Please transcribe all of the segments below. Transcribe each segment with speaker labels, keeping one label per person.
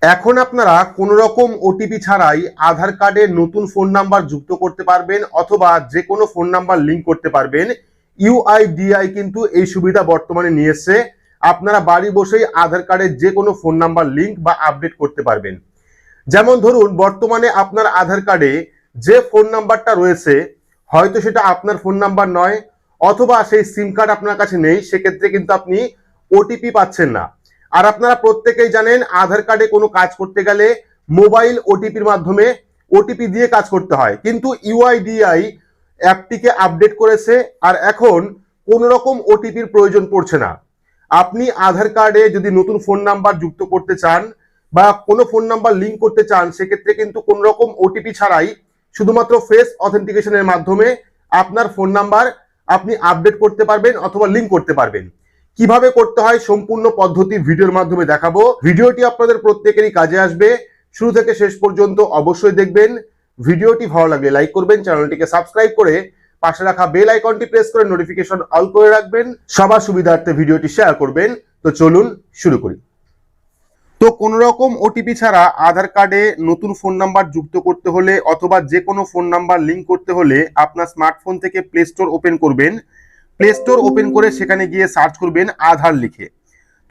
Speaker 1: এখন আপনারা কোনো রকম ওটিপি ছাড়াই আধার কার্ডে নতুন ফোন নাম্বার যুক্ত করতে পারবেন অথবা যে কোনো ফোন নাম্বার লিংক করতে পারবেন। ইউআইডিআই কিন্তু এই সুবিধা বর্তমানে নিয়ে এসেছে। আপনারা বাড়ি বসেই আধার কার্ডের যে কোনো ফোন নাম্বার লিংক বা আপডেট করতে পারবেন। যেমন ধরুন বর্তমানে আপনার আধার কার্ডে যে ফোন নাম্বারটা রয়েছে হয়তো সেটা আপনার ফোন নাম্বার নয়, অথবা সেই সিম কার্ড আপনার কাছে নেই, সেক্ষেত্রে কিন্তু আপনি ওটিপি পাচ্ছেন না। আর আপনারা প্রত্যেকেই জানেন আধার কার্ডে কোনো কাজ করতে গেলে মোবাইল ওটিপির মাধ্যমে ওটিপি দিয়ে কাজ করতে হয়, কিন্তু ইউআইডিআই অ্যাপটিকে আপডেট করেছে আর এখন কোন রকম ওটিপির প্রয়োজন পড়ছে না। আপনি আধার কার্ডে যদি নতুন ফোন নাম্বার যুক্ত করতে চান বা কোনো ফোন নাম্বার লিংক করতে চান, সেক্ষেত্রে কিন্তু কোন রকম ওটিপি ছাড়াই শুধুমাত্র ফেস অথেন্টিকেশনের মাধ্যমে আপনার ফোন নাম্বার আপনি আপডেট করতে পারবেন অথবা লিংক করতে পারবেন। কিভাবে করতে হয় সম্পূর্ণ পদ্ধতি ভিডিওর মাধ্যমে দেখাবো। ভিডিওটি আপনাদের প্রত্যেকেরই কাজে আসবে, শুরু থেকে শেষ পর্যন্ত অবশ্যই দেখবেন। ভিডিওটি ভালো লাগলে লাইক করবেন, চ্যানেলটিকে সাবস্ক্রাইব করে পাশে রাখা বেল আইকনটি প্রেস করে নোটিফিকেশন অল করে রাখবেন, সবার সুবিধার্থে ভিডিওটি শেয়ার করবেন। তো চলুন শুরু করি। তো কোন রকম ওটিপি ছাড়া আধার কার্ডে নতুন ফোন নাম্বার যুক্ত করতে হলে অথবা যে কোনো ফোন নাম্বার লিংক করতে হলে আপনার স্মার্টফোন থেকে প্লে স্টোর ওপেন করবেন। প্লে স্টোর ওপেন করে সেখানে গিয়ে সার্চ করবেন আধার লিখে।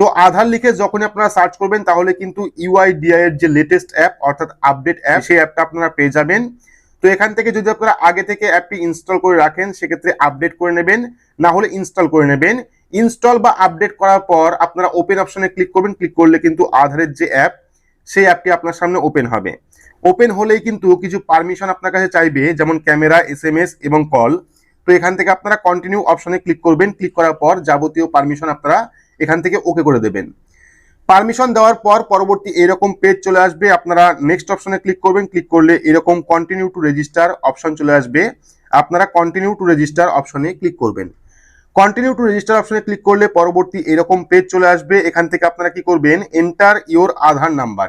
Speaker 1: তো আধার লিখে যখন আপনারা সার্চ করবেন তাহলে কিন্তু ইউআইডিআই এর যে লেটেস্ট অ্যাপ অর্থাৎ আপডেট অ্যাপ, সেই অ্যাপটা আপনারা পেয়ে যাবেন। তো এখান থেকে যদি আপনারা আগে থেকে অ্যাপটি ইনস্টল করে রাখেন সেক্ষেত্রে আপডেট করে নেবেন, না হলে ইনস্টল করে নেবেন। ইনস্টল বা আপডেট করার পর আপনারা ওপেন অপশনে ক্লিক করবেন। ক্লিক করলে কিন্তু আধারের যে অ্যাপ সেই অ্যাপটি আপনার সামনে ওপেন হবে। ওপেন হলেই কিন্তু কিছু পারমিশন আপনার কাছে চাইবে, যেমন ক্যামেরা, এসএমএস এবং কল। তো এখান থেকে আপনারা কন্টিনিউ অপশনে ক্লিক করবেন। ক্লিক করার পর যাবতীয় পারমিশন আপনারা এখান থেকে ওকে করে দেবেন। পারমিশন দেওয়ার পর পরবর্তী এরকম পেজ চলে আসবে। আপনারা নেক্সট অপশনে ক্লিক করবেন। ক্লিক করলে এরকম কন্টিনিউ টু রেজিস্টার অপশন চলে আসবে। আপনারা কন্টিনিউ টু রেজিস্টার অপশনে ক্লিক করবেন। কন্টিনিউ টু রেজিস্টার অপশনে ক্লিক করলে পরবর্তী এরকম পেজ চলে আসবে। এখান থেকে আপনারা কি করবেন, এন্টার ইওর আধার নাম্বার।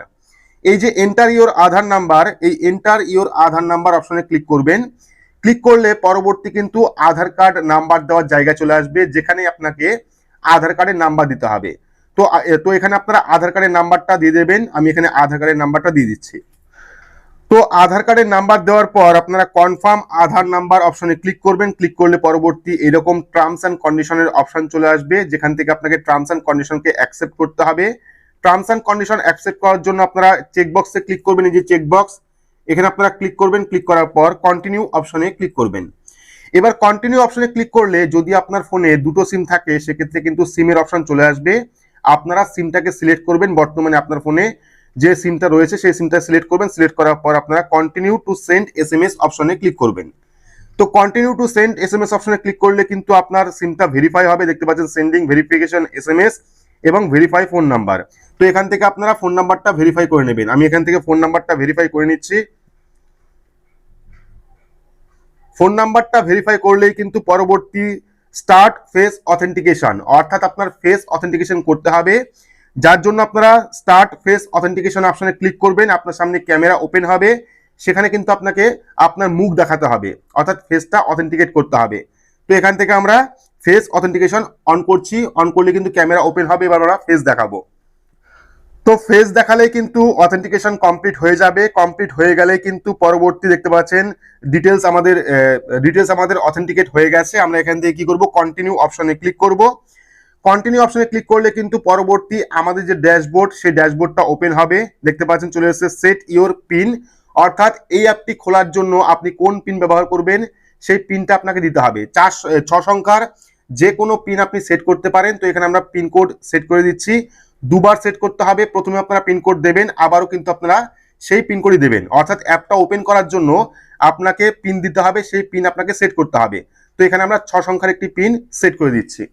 Speaker 1: এই যে এন্টার ইওর আধার নাম্বার, এই এন্টার ইওর আধার নাম্বার অপশনে ক্লিক করবেন। ক্লিক করলে পরবর্তী কিন্তু আধার কার্ড নাম্বার দেওয়ার জায়গা চলে আসবে, যেখানে আপনাকে আধার কার্ডের নাম্বার দিতে হবে। তো এখানে আপনারা আধার কার্ডের নাম্বারটা দিয়ে দেবেন। আমি এখানে আধার কার্ডের নাম্বারটা দিয়ে দিচ্ছি। তো আধার কার্ডের নাম্বার দেওয়ার পর আপনারা কনফার্ম আধার নাম্বার অপশনে ক্লিক করবেন। ক্লিক করলে পরবর্তী এরকম টার্মস অ্যান্ড কন্ডিশনের অপশন চলে আসবে, যেখান থেকে আপনাকে টার্মস অ্যান্ড কন্ডিশনকে অ্যাকসেপ্ট করতে হবে। টার্মস অ্যান্ড কন্ডিশন অ্যাকসেপ্ট করার জন্য আপনারা চেকবক্সে ক্লিক করবেন। এই যে চেকবক্স, এখানে আপনারা ক্লিক করবেন। ক্লিক করার পর কন্টিনিউ অপশনে ক্লিক করবেন। এবার কন্টিনিউ অপশনে ক্লিক করলে যদি আপনার ফোনে দুটো সিম থাকে সেক্ষেত্রে কিন্তু সিমের অপশন চলে আসবে। আপনারা সিমটাকে সিলেক্ট করবেন। বর্তমানে আপনার ফোনে যে সিমটা রয়েছে সেই সিমটা সিলেক্ট করবেন। সিলেক্ট করার পর আপনারা কন্টিনিউ টু সেন্ড এসএমএস অপশনে ক্লিক করবেন। তো কন্টিনিউ টু সেন্ড এসএমএস অপশনে ক্লিক করলে কিন্তু আপনার সিমটা ভেরিফাই হবে। দেখতে পাচ্ছেন সেন্ডিং ভেরিফিকেশন এসএমএস এবং ভেরিফাই ফোন নাম্বার। তো এখান থেকে আপনারা ফোন নাম্বারটা ভেরিফাই করে নেবেন। আমি এখান থেকে ফোন নাম্বারটা ভেরিফাই করে নিচ্ছি। ফোন নাম্বারটা ভেরিফাই করলেই কিন্তু পরবর্তী স্টার্ট ফেস অথেন্টিকেশন, অর্থাৎ আপনার ফেস অথেন্টিকেশন করতে হবে, যার জন্য আপনারা স্টার্ট ফেস অথেন্টিকেশন অপশনে ক্লিক করবেন। আপনার সামনে ক্যামেরা ওপেন হবে, সেখানে কিন্তু আপনাকে আপনার মুখ দেখাতে হবে, অর্থাৎ ফেসটা অথেন্টিকেট করতে হবে। তো এখান থেকে আমরা ফেস অথেন্টিকেশন অন করছি। অন করলে কিন্তু ক্যামেরা ওপেন হবে। এবার আমরা ফেস দেখাবো। তো ফেস দেখালে কিন্তু অথেন্টিকেশন কমপ্লিট হয়ে যাবে। কমপ্লিট হয়ে গেলে কিন্তু পরবর্তী দেখতে পাচ্ছেন ডিটেলস আমাদের অথেন্টিকেট হয়ে গেছে। আমরা এখান থেকে কি করব, কন্টিনিউ অপশনে ক্লিক করব। কন্টিনিউ অপশনে ক্লিক করলে কিন্তু পরবর্তী আমাদের যে ড্যাশবোর্ড সেই ড্যাশবোর্ডটা ওপেন হবে। দেখতে পাচ্ছেন চলে এসেছে সেট ইওর পিন, অর্থাৎ এই অ্যাপটি খোলার জন্য আপনি কোন পিন ব্যবহার করবেন সেই পিনটা আপনাকে দিতে হবে। 6 সংখ্যার যে কোনো পিন আপনি সেট করতে পারেন। তো এখানে আমরা পিন কোড সেট করে দিচ্ছি। দুবার সেট করতে হবে। প্রথমে আপনারা পিন কোড দেবেন, আবারও কিন্তু আপনারা সেই পিন কোডই দেবেন, অর্থাৎ অ্যাপটা ওপেন করার জন্য আপনাকে পিন দিতে হবে, সেই পিন আপনাকে সেট করতে হবে। তো এখানে আমরা 6 সংখ্যার একটি পিন সেট করে দিচ্ছি।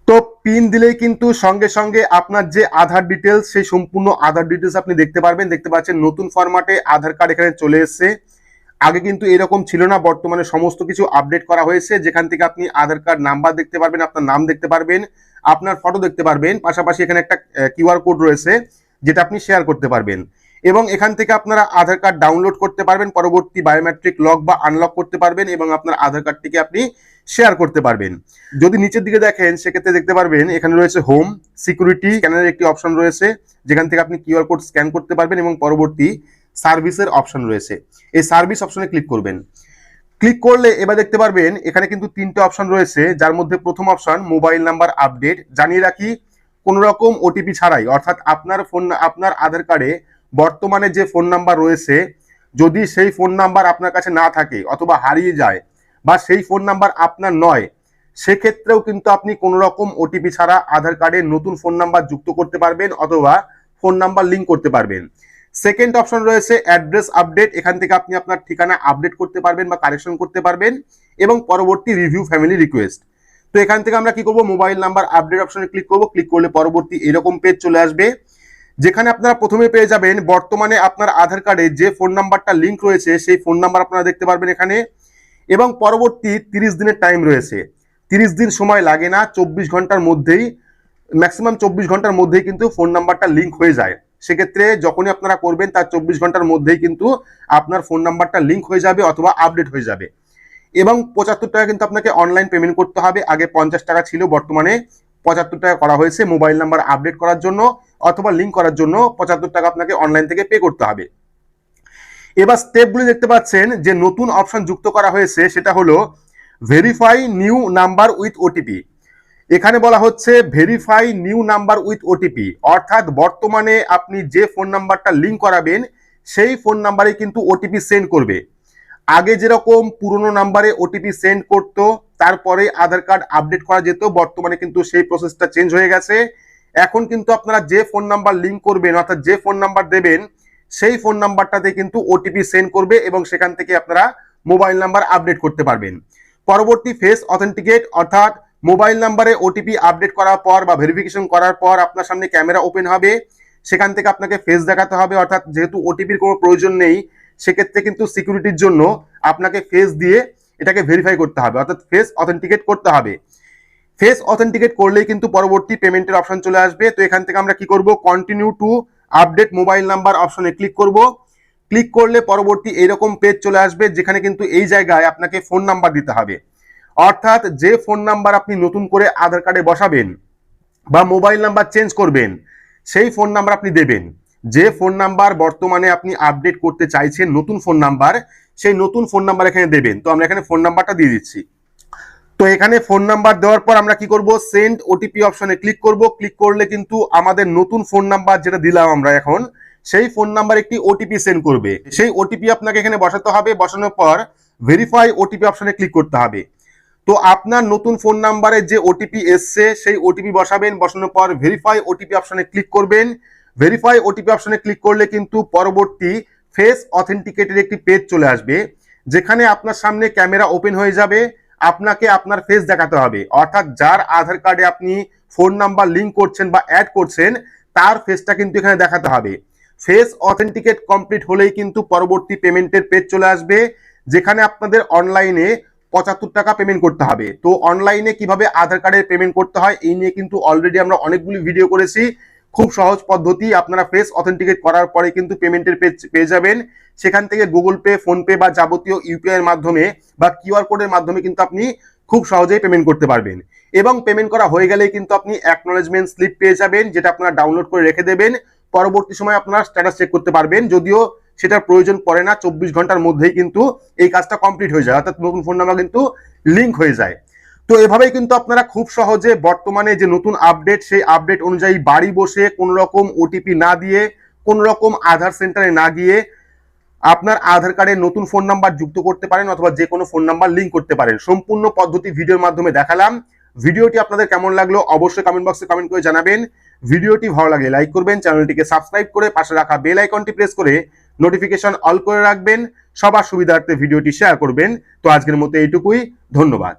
Speaker 1: তো পিন দিলেই কিন্তু সঙ্গে সঙ্গে আপনার যে আধার ডিটেলস সেই সম্পূর্ণ আধার ডিটেলস আপনি দেখতে পারবেন। দেখতে পাচ্ছেন নতুন ফরম্যাটে আধার কার্ড এখানে চলে এসেছে। আগে কিন্তু এরকম ছিল না, বর্তমানে সমস্ত কিছু আপডেট করা হয়েছে, যেখান থেকে আপনি আধার কার্ড নাম্বার দেখতে পারবেন, আপনার নাম দেখতে পারবেন, আপনার ফটো দেখতে পারবেন, পাশাপাশি এখানে একটা কিউআর কোড রয়েছে যেটা আপনি শেয়ার করতে পারবেন। এবং এখান থেকে আপনারা আধার কার্ড ডাউনলোড করতে পারবেন, পরবর্তী বায়োমেট্রিক লক বা আনলক করতে পারবেন এবং আপনার আধার কার্ডটিকে আপনি শেয়ার করতে পারবেন। যদি নিচের দিকে দেখেন সেক্ষেত্রে দেখতে পারবেন এখানে রয়েছে হোম, সিকিউরিটি, স্ক্যানারের একটি অপশন রয়েছে যেখান থেকে আপনি কিউআর কোড স্ক্যান করতে পারবেন এবং পরবর্তী সার্ভিসের অপশন রয়েছে, এই সার্ভিস অপশনে ক্লিক করবেন। ক্লিক করলে এবার দেখতে পারবেন এখানে কিন্তু তিনটে অপশন রয়েছে, যার মধ্যে প্রথম অপশন মোবাইল নাম্বার আপডেট। জানিয়ে রাখি, কোনো রকম ওটিপি ছাড়াই, অর্থাৎ আপনার আধার কার্ডে বর্তমানে যে ফোন নাম্বার রয়েছে যদি সেই ফোন নাম্বার আপনার কাছে না থাকে অথবা হারিয়ে যায় বা সেই ফোন নাম্বার আপনার নয়, সেক্ষেত্রেও কিন্তু আপনি কোনো রকম ওটিপি ছাড়া আধার কার্ডে নতুন ফোন নাম্বার যুক্ত করতে পারবেন অথবা ফোন নাম্বার লিঙ্ক করতে পারবেন। সেকেন্ড অপশন রয়েছে অ্যাড্রেস আপডেট, এখান থেকে আপনি আপনার ঠিকানা আপডেট করতে পারবেন বা কারেকশন করতে পারবেন এবং পরবর্তী রিভিউ ফ্যামিলি রিকোয়েস্ট। তো এখান থেকে আমরা কি করব, মোবাইল নাম্বার আপডেট অপশনে ক্লিক করব। ক্লিক করলে পরবর্তী এরকম পেজ চলে আসবে, যেখানে আপনারা প্রথমে পেয়ে যাবেন বর্তমানে আপনার আধার কার্ডে যে ফোন নাম্বারটা লিঙ্ক রয়েছে সেই ফোন নাম্বার আপনারা দেখতে পারবেন এখানে, এবং পরবর্তী 30 দিনের টাইম রয়েছে। 30 দিন সময় লাগে না, 24 ঘন্টার মধ্যেই, ম্যাক্সিমাম 24 ঘন্টার মধ্যেই কিন্তু ফোন নাম্বারটা লিঙ্ক হয়ে যায়। সেক্ষেত্রে যখনই আপনারা করবেন তার 24 ঘন্টার মধ্যেই কিন্তু আপনার ফোন নাম্বারটা লিঙ্ক হয়ে যাবে অথবা আপডেট হয়ে যাবে। এবং 75 টাকা কিন্তু আপনাকে অনলাইন পেমেন্ট করতে হবে, আগে 50 টাকা ছিল, বর্তমানে 75 টাকা করা হয়েছে মোবাইল নাম্বার আপডেট করার জন্য অথবা লিঙ্ক করার জন্য 75 টাকা আপনাকে অনলাইন থেকে পে করতে হবে। এবার স্টেপগুলি দেখতে পাচ্ছেন যে নতুন অপশন যুক্ত করা হয়েছে, সেটা হলো verify new number with OTP. এখানে বলা হচ্ছে verify new number with OTP, অর্থাৎ বর্তমানে আপনি যে ফোন নাম্বারটা লিঙ্ক করাবেন সেই ফোন নাম্বারে কিন্তু ওটিপি সেন্ড করবে। আগে যেরকম পুরনো নাম্বারে ওটিপি সেন্ড করতো তারপরে আধার কার্ড আপডেট করা যেত, বর্তমানে কিন্তু সেই প্রসেসটা চেঞ্জ হয়ে গেছে। এখন কিন্তু আপনারা যে ফোন নাম্বার লিঙ্ক করবেন অর্থাৎ যে ফোন নাম্বার দেবেন সেই ফোন নাম্বারটাতে কিন্তু ওটিপি সেন্ড করবে এবং সেখান থেকে আপনারা মোবাইল নাম্বার আপডেট করতে পারবেন। পরবর্তী ফেস অথেন্টিকেট, অর্থাৎ মোবাইল নাম্বারে ওটিপি আপডেট করার পর বা ভেরিফিকেশন করার পর আপনার সামনে ক্যামেরা ওপেন হবে, সেখান থেকে আপনাকে ফেস দেখাতে হবে, অর্থাৎ যেহেতু ওটিপির কোনো প্রয়োজন নেই সেক্ষেত্রে কিন্তু সিকিউরিটির জন্য আপনাকে ফেস দিয়ে এটাকে ভেরিফাই করতে হবে, অর্থাৎ ফেস অথেন্টিকেট করতে হবে। ফেস অথেন্টিকেট করলেই কিন্তু পরবর্তী পেমেন্টের অপশন চলে আসবে। তো এখান থেকে আমরা কি করব, continue to update mobile number অপশনে ক্লিক করব। ক্লিক করলে পরবর্তী এইরকম পেজ চলে আসবে, যেখানে কিন্তু এই জায়গায় আপনাকে ফোন নাম্বার দিতে হবে, অর্থাৎ যে ফোন নাম্বার আপনি নতুন করে আধার কার্ডে বসাবেন বা মোবাইল নাম্বার চেঞ্জ করবেন সেই ফোন নাম্বার আপনি দেবেন। যে ফোন নাম্বার বর্তমানে আপনি আপডেট করতে চাইছেন নতুন ফোন নাম্বার, সেই নতুন ফোন নাম্বার এখানে দেবেন। তো আমরা এখানে ফোন নাম্বারটা দিয়ে দিচ্ছি। তো এখানে ফোন নাম্বার দেওয়ার পর আমরা কি করব, সেন্ড ওটিপি অপশনে ক্লিক করব। ক্লিক করলে কিন্তু আমাদের নতুন ফোন নাম্বার যেটা দিলাম আমরা এখন, সেই ফোন নাম্বার একটি ওটিপি সেন্ড করবে। সেই ওটিপি আপনাকে এখানে বসাতে হবে, বসানোর পর ভেরিফাই ওটিপি অপশনে ক্লিক করতে হবে। তো আপনার নতুন ফোন নাম্বারে যে ওটিপি এসছে সেই ওটিপি বসাবেন, বসানোর পর ভেরিফাই ওটিপি অপশনে ক্লিক করবেন। ভেরিফাই ওটিপি অপশনে ক্লিক করলে কিন্তু পরবর্তী ফেস অথেন্টিকেটের একটি পেজ চলে আসবে, যেখানে আপনার সামনে ক্যামেরা ওপেন হয়ে যাবে, আপনাকে আপনার ফেস দেখাতে হবে, অর্থাৎ যার আধার কার্ডে আপনি ফোন নাম্বার লিঙ্ক করছেন বা অ্যাড করছেন তার ফেসটা কিন্তু এখানে দেখাতে হবে। ফেস অথেন্টিকেট কমপ্লিট হলেই কিন্তু পরবর্তী পেমেন্টের পেজ চলে আসবে, যেখানে আপনাদের অনলাইনে 75 টাকা পেমেন্ট করতে হবে। তো অনলাইনে কিভাবে আধার কার্ডের পেমেন্ট করতে হয় এই নিয়ে কিন্তু অলরেডি আমরা অনেকগুলি ভিডিও করেছি। খুব সহজ পদ্ধতি, আপনারা ফেস অথেন্টিকেট করার পরে কিন্তু পেমেন্টের পেজ পেয়ে যাবেন। সেখান থেকে গুগল পে, ফোনপে বা যাবতীয় ইউপিআই এর মাধ্যমে বা কিউআর কোডের মাধ্যমে কিন্তু আপনি খুব সহজেই পেমেন্ট করতে পারবেন। এবং পেমেন্ট করা হয়ে গেলেই কিন্তু আপনি অ্যাকনলেজমেন্ট স্লিপ পেয়ে যাবেন, যেটা আপনারা ডাউনলোড করে রেখে দেবেন। পরবর্তী সময় আপনারা স্ট্যাটাস চেক করতে পারবেন, যদিও সেটার প্রয়োজন পড়ে না, 24 ঘন্টার মধ্যেই কিন্তু এই কাজটা কমপ্লিট হয়ে যায়, অর্থাৎ নতুন ফোন নাম্বার কিন্তু লিঙ্ক হয়ে যায়। তো এভাবেই কিন্তু আপনারা খুব সহজে বর্তমানে যে নতুন আপডেট সেই আপডেট অনুযায়ী বাড়ি বসে কোনো রকম ওটিপি না দিয়ে, কোনো রকম আধার সেন্টারে না গিয়ে আপনার আধার কার্ডে নতুন ফোন নাম্বার যুক্ত করতে পারেন অথবা যে কোনো ফোন নাম্বার লিঙ্ক করতে পারেন। সম্পূর্ণ পদ্ধতি ভিডিওর মাধ্যমে দেখালাম। ভিডিওটি আপনাদের কেমন লাগলো অবশ্যই কমেন্ট বক্সে কমেন্ট করে জানাবেন। ভিডিওটি ভালো লাগলে লাইক করবেন, চ্যানেলটিকে সাবস্ক্রাইব করে পাশে রাখা বেল আইকনটি প্রেস করে নোটিফিকেশন অল করে রাখবেন। সবার সুবিধার্থে ভিডিওটি শেয়ার করবেন। তো আজকের মতো এইটুকুই, ধন্যবাদ।